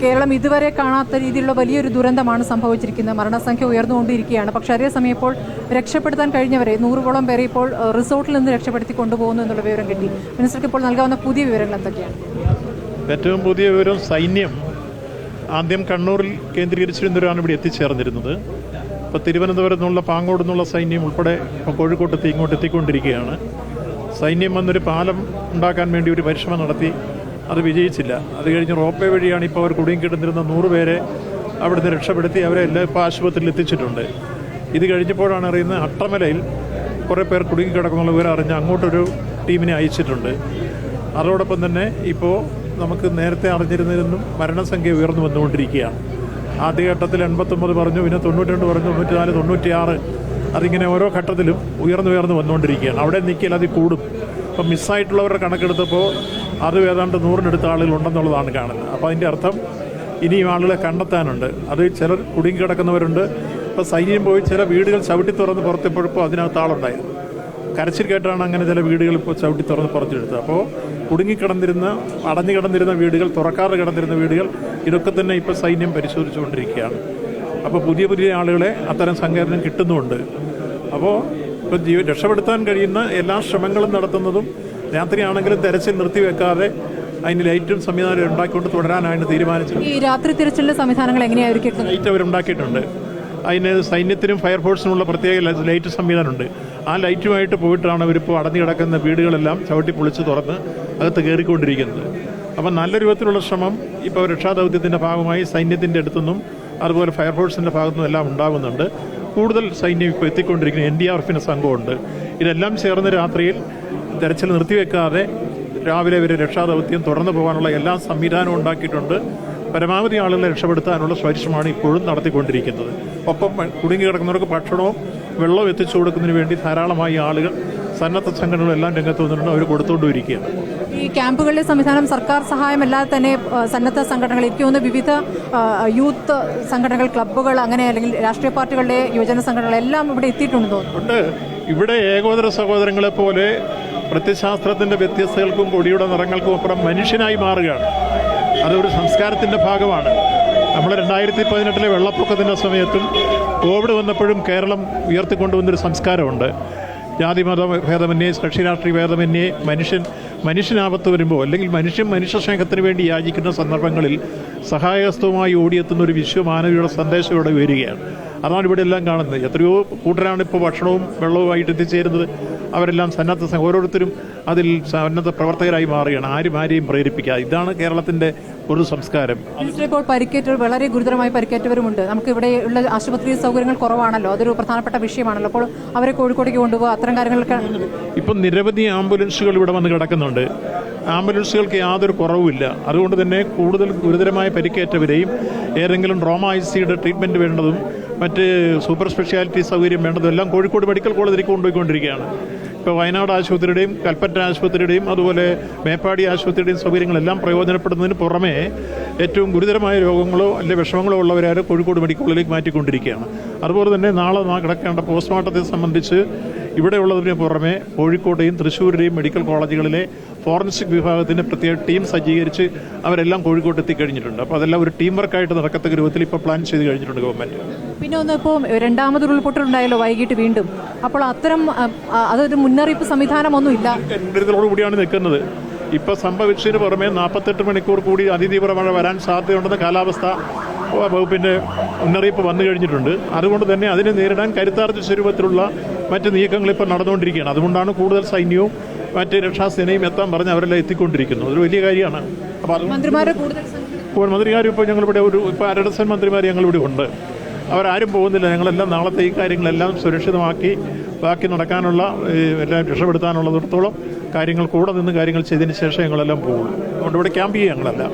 കേരളം ഇതുവരെ കാണാത്ത രീതിയിലുള്ള വലിയൊരു ദുരന്തമാണ് സംഭവിച്ചിരിക്കുന്നത്. മരണസംഖ്യ ഉയർന്നുകൊണ്ടിരിക്കുകയാണ്. പക്ഷേ അതേസമയം ഇപ്പോൾ രക്ഷപ്പെടുത്താൻ കഴിഞ്ഞവരെ 100ഓളം പേരെ ഇപ്പോൾ റിസോർട്ടിൽ നിന്ന് രക്ഷപ്പെടുത്തി കൊണ്ടുപോകുന്നു എന്നുള്ള വിവരം കിട്ടി. മിനിസ്റ്റർക്ക് ഇപ്പോൾ നൽകാവുന്ന പുതിയ വിവരങ്ങൾ എന്തൊക്കെയാണ്? ഏറ്റവും പുതിയ വിവരം, സൈന്യം ആദ്യം കണ്ണൂരിൽ കേന്ദ്രീകരിച്ചിരുന്നവരാണ് ഇവിടെ എത്തിച്ചേർന്നിരുന്നത്. ഇപ്പോൾ തിരുവനന്തപുരത്ത് നിന്നുള്ള പാങ്ങോട് നിന്നുള്ള സൈന്യം ഉൾപ്പെടെ ഇപ്പോൾ കോഴിക്കോട്ടെത്തി ഇങ്ങോട്ട് എത്തിക്കൊണ്ടിരിക്കുകയാണ്. സൈന്യം വന്നൊരു പാലം ഉണ്ടാക്കാൻ വേണ്ടി ഒരു പരിശ്രമം നടത്തി, അത് വിജയിച്ചില്ല. അത് കഴിഞ്ഞ് റോപ്പേ വഴിയാണ് ഇപ്പോൾ അവർ കുടുങ്ങിക്കിടന്നിരുന്ന 100 പേരെ അവിടുന്ന് രക്ഷപ്പെടുത്തി അവരെ എല്ലാം ഇപ്പോൾ ആശുപത്രിയിൽ എത്തിച്ചിട്ടുണ്ട്. ഇത് കഴിഞ്ഞപ്പോഴാണ് അറിയുന്നത് അട്ടമലയിൽ കുറേ പേർ കുടുങ്ങിക്കിടക്കുന്നുള്ള വിവരം അറിഞ്ഞ് അങ്ങോട്ടൊരു ടീമിനെ അയച്ചിട്ടുണ്ട്. അതോടൊപ്പം തന്നെ ഇപ്പോൾ നമുക്ക് നേരത്തെ അറിഞ്ഞിരുന്നതിൽ മരണസംഖ്യ ഉയർന്നു വന്നുകൊണ്ടിരിക്കുകയാണ്. ആദ്യഘട്ടത്തിൽ 89 പറഞ്ഞു, പിന്നെ 92 പറഞ്ഞു, 94, 96, അതിങ്ങനെ ഓരോ ഘട്ടത്തിലും ഉയർന്നു വന്നുകൊണ്ടിരിക്കുകയാണ്. അവിടെ നിൽക്കിയാൽ അത് കൂടും. ഇപ്പം മിസ്സായിട്ടുള്ളവരുടെ കണക്കെടുത്തപ്പോൾ അത് ഏതാണ്ട് 100-നടുത്ത ആളുകളുണ്ടെന്നുള്ളതാണ് കാണുന്നത്. അപ്പോൾ അതിൻ്റെ അർത്ഥം ഇനിയും ആളുകളെ കണ്ടെത്താനുണ്ട്. അത് ചിലർ കുടുങ്ങിക്കിടക്കുന്നവരുണ്ട്. ഇപ്പോൾ സൈന്യം പോയി ചില വീടുകൾ ചവിട്ടി തുറന്ന് പുറത്തെപ്പോഴപ്പോൾ അതിനകത്ത് ആളുണ്ടായിരുന്നു. കരച്ചിൽ കേട്ടാണ് അങ്ങനെ ചില വീടുകൾ ഇപ്പോൾ ചവിട്ടി തുറന്ന് പുറത്തെടുത്തത്. അപ്പോൾ അടഞ്ഞു കിടന്നിരുന്ന വീടുകൾ, തുറക്കാതെ കിടന്നിരുന്ന വീടുകൾ, ഇതൊക്കെ തന്നെ ഇപ്പോൾ സൈന്യം പരിശോധിച്ചുകൊണ്ടിരിക്കുകയാണ്. അപ്പോൾ പുതിയ ആളുകളെ അത്തരം സങ്കേതം കിട്ടുന്നുമുണ്ട്. അപ്പോൾ ഇപ്പോൾ രക്ഷപ്പെടുത്താൻ കഴിയുന്ന എല്ലാ ശ്രമങ്ങളും നടത്തുന്നതും രാത്രിയാണെങ്കിലും തെരച്ചിൽ നിർത്തിവെക്കാതെ അതിന് ലൈറ്റും സംവിധാനം ഉണ്ടാക്കിക്കൊണ്ട് തുടരാനാണ് തീരുമാനിച്ചത്. ഈ രാത്രി തിരച്ചിലിന്റെ സംവിധാനങ്ങൾ എങ്ങനെയായിരിക്കും? ലൈറ്റ് അവരുണ്ടാക്കിയിട്ടുണ്ട്. അതിന് സൈന്യത്തിനും ഫയർഫോഴ്സിനുമുള്ള പ്രത്യേക ലൈറ്റ് സംവിധാനമുണ്ട്. ആ ലൈറ്റുമായിട്ട് പോയിട്ടാണ് അവരിപ്പോൾ അടഞ്ഞു കിടക്കുന്ന വീടുകളെല്ലാം ചവിട്ടി പൊളിച്ച് തുറന്ന് അകത്ത് കയറിക്കൊണ്ടിരിക്കുന്നത്. അപ്പം നല്ല രൂപത്തിലുള്ള ശ്രമം ഇപ്പോൾ രക്ഷാദൗത്യത്തിൻ്റെ ഭാഗമായി സൈന്യത്തിൻ്റെ അടുത്തുനിന്നും അതുപോലെ ഫയർഫോഴ്സിൻ്റെ ഭാഗത്തുനിന്നും എല്ലാം ഉണ്ടാകുന്നുണ്ട്. കൂടുതൽ സൈന്യം ഇപ്പോൾ എത്തിക്കൊണ്ടിരിക്കുന്ന NDRFിൻ്റെ സംഘമുണ്ട്. ഇതെല്ലാം ചേർന്ന് രാത്രിയിൽ തെരച്ചിൽ നിർത്തിവെക്കാതെ രാവിലെ വരെ രക്ഷാദൗത്യം തുടർന്നു പോകാനുള്ള എല്ലാ സംവിധാനവും ഉണ്ടാക്കിയിട്ടുണ്ട്. പരമാവധി ആളുകളെ രക്ഷപ്പെടുത്താനുള്ള പരിശ്രമമാണ് ഇപ്പോഴും നടത്തിക്കൊണ്ടിരിക്കുന്നത്. ഒപ്പം കുടുങ്ങിക്കിടക്കുന്നവർക്ക് ഭക്ഷണവും വെള്ളവും എത്തിച്ചു കൊടുക്കുന്നതിന് വേണ്ടി ധാരാളമായി ആളുകൾ, സന്നദ്ധ സംഘടനകളെല്ലാം രംഗത്ത് വന്നിട്ടുണ്ട്. അവർ കൊടുത്തുകൊണ്ടിരിക്കുകയാണ്. ഈ ക്യാമ്പുകളിലെ സംവിധാനം സർക്കാർ സഹായമല്ലാതെ തന്നെ സന്നദ്ധ സംഘടനകൾ, എനിക്ക് തോന്നുന്നു വിവിധ യൂത്ത് സംഘടനകൾ, ക്ലബ്ബുകൾ, അങ്ങനെ അല്ലെങ്കിൽ രാഷ്ട്രീയ പാർട്ടികളുടെ യുവജന സംഘടനകൾ എല്ലാം ഇവിടെ എത്തിയിട്ടുണ്ടെന്ന് തോന്നുന്നുണ്ട്. ഇവിടെ ഏകോദര സഹോദരങ്ങളെ പോലെ പ്രത്യശാസ്ത്രത്തിൻ്റെ വ്യത്യസ്തകൾക്കും കൊടിയുടെ നിറങ്ങൾക്കും അപ്പുറം മനുഷ്യനായി മാറുകയാണ്. അതൊരു സംസ്കാരത്തിൻ്റെ ഭാഗമാണ്. നമ്മൾ 2018 വെള്ളപ്പൊക്കത്തിൻ്റെ സമയത്തും കോവിഡ് വന്നപ്പോഴും കേരളം ഉയർത്തിക്കൊണ്ടുവന്നൊരു സംസ്കാരമുണ്ട്. ജാതി മത ഭേദമന്യേ, കക്ഷി രാഷ്ട്രീയ ഭേദമന്യേ മനുഷ്യനാപത്ത് വരുമ്പോൾ അല്ലെങ്കിൽ മനുഷ്യ സ്നേഹത്തിന് വേണ്ടി യാചിക്കുന്ന സന്ദർഭങ്ങളിൽ സഹായഹസ്തവുമായി ഓടിയെത്തുന്ന ഒരു വിശ്വമാനവിയുടെ സന്ദേശം ഇവിടെ വരികയാണ്. അതാണ് ഇവിടെ എല്ലാം കാണുന്നത്. എത്രയോ കൂട്ടരാണ് ഇപ്പോൾ ഭക്ഷണവും വെള്ളവുമായിട്ട് എത്തിച്ചേരുന്നത്. അവരെല്ലാം ഓരോരുത്തരും അതിൽ സന്നദ്ധ പ്രവർത്തകരായി മാറുകയാണ്. ആരെയും പ്രേരിപ്പിക്കുക. ഇതാണ് കേരളത്തിൻ്റെ ഒരു സംസ്കാരം. ഇപ്പോൾ വളരെ ഗുരുതരമായി പരിക്കേറ്റവരുമുണ്ട്. നമുക്ക് ഇവിടെ ഉള്ള ആശുപത്രി സൗകര്യങ്ങൾ കുറവാണല്ലോ, അതൊരു പ്രധാനപ്പെട്ട വിഷയമാണല്ലോ. അപ്പോൾ അവരെ കോഴിക്കോടേക്ക് കൊണ്ടുപോകുക, അത്തരം കാര്യങ്ങളൊക്കെ. ഇപ്പം നിരവധി ആംബുലൻസുകൾ ഇവിടെ വന്ന് കിടക്കുന്നുണ്ട്. ആംബുലൻസുകൾക്ക് യാതൊരു കുറവുമില്ല. അതുകൊണ്ട് തന്നെ കൂടുതൽ ഗുരുതരമായ പരിക്കേറ്റവരെയും ഏതെങ്കിലും ട്രോമ ICയുടെ ട്രീറ്റ്മെൻറ്റ് വേണ്ടതും മറ്റ് സൂപ്പർ സ്പെഷ്യാലിറ്റി സൗകര്യം വേണ്ടതും എല്ലാം കോഴിക്കോട് മെഡിക്കൽ കോളേജിലേക്ക് കൊണ്ടുപോയിക്കൊണ്ടിരിക്കുകയാണ്. ഇപ്പോൾ വയനാട് ആശുപത്രിയുടെയും കൽപ്പറ്റ ആശുപത്രിയുടെയും അതുപോലെ മേപ്പാടി ആശുപത്രിയുടെയും സൗകര്യങ്ങളെല്ലാം പ്രയോജനപ്പെടുന്നതിന് പുറമേ ഏറ്റവും ഗുരുതരമായ രോഗങ്ങളോ അല്ലെങ്കിൽ വിഷമങ്ങളോ ഉള്ളവരാരും കോഴിക്കോട് മെഡിക്കൽ കോളേജിലേക്ക് മാറ്റിക്കൊണ്ടിരിക്കുകയാണ്. അതുപോലെ തന്നെ നാളെ കിടക്കേണ്ട പോസ്റ്റ്മോർട്ടത്തെ സംബന്ധിച്ച് ഇവിടെയുള്ളതിന് പുറമെ കോഴിക്കോട്ടെയും തൃശ്ശൂരിലെയും മെഡിക്കൽ കോളേജുകളിലെ ഫോറൻസിക് വിഭാഗത്തിന് പ്രത്യേക ടീം സജ്ജീകരിച്ച് അവരെല്ലാം കോഴിക്കോട്ട് എത്തിക്കഴിഞ്ഞിട്ടുണ്ട്. അപ്പോൾ അതെല്ലാം ഒരു ടീം വർക്കായിട്ട് നടക്കത്തക്ക രൂപത്തിൽ ഇപ്പോൾ പ്ലാൻ ചെയ്ത് കഴിഞ്ഞിട്ടുണ്ട് ഗവൺമെൻറ്. പിന്നെ ഒന്ന്, ഇപ്പോൾ രണ്ടാമതൊരു ഉരുൾപൊട്ടലുണ്ടായല്ലോ വൈകിട്ട് വീണ്ടും. അപ്പോൾ അതൊരു മുന്നറിയിപ്പ് സംവിധാനമൊന്നും ഇല്ല. കൂടിയാണ് നിൽക്കുന്നത്. ഇപ്പോൾ സംഭവിച്ചതിന് പുറമെ 48 മണിക്കൂർ കൂടി അതിതീവ്ര മഴ വരാൻ സാധ്യതയുണ്ടെന്ന് കാലാവസ്ഥാ വകുപ്പിൻ്റെ മുന്നറിയിപ്പ് വന്നു കഴിഞ്ഞിട്ടുണ്ട്. അതുകൊണ്ട് തന്നെ അതിനെ നേരിടാൻ കരുത്താർജിച്ച രൂപത്തിലുള്ള മറ്റ് നീക്കങ്ങൾ ഇപ്പോൾ നടന്നുകൊണ്ടിരിക്കുകയാണ്. അതുകൊണ്ടാണ് കൂടുതൽ സൈന്യവും മറ്റ് രക്ഷാസേനയും എത്താൻ പറഞ്ഞ് അവരെല്ലാം എത്തിക്കൊണ്ടിരിക്കുന്നു. അതൊരു വലിയ കാര്യമാണ്. അപ്പോൾ മന്ത്രിമാരും ഇപ്പോൾ ഞങ്ങളിവിടെ ഇപ്പോൾ 1 ഡസൻ മന്ത്രിമാർ ഞങ്ങളിവിടെ ഉണ്ട്. അവരാരും പോകുന്നില്ല. ഞങ്ങളെല്ലാം നാളത്തെ ഈ കാര്യങ്ങളെല്ലാം സുരക്ഷിതമാക്കി ബാക്കി നടക്കാനുള്ള എല്ലാം രക്ഷപ്പെടുത്താനുള്ളിടത്തോളം കാര്യങ്ങൾ കൂടെ നിന്ന് കാര്യങ്ങൾ ചെയ്തതിന് ശേഷം ഞങ്ങളെല്ലാം പോകുള്ളൂ. അതുകൊണ്ട് ഇവിടെ ക്യാമ്പ് ചെയ്യും ഞങ്ങളെല്ലാം.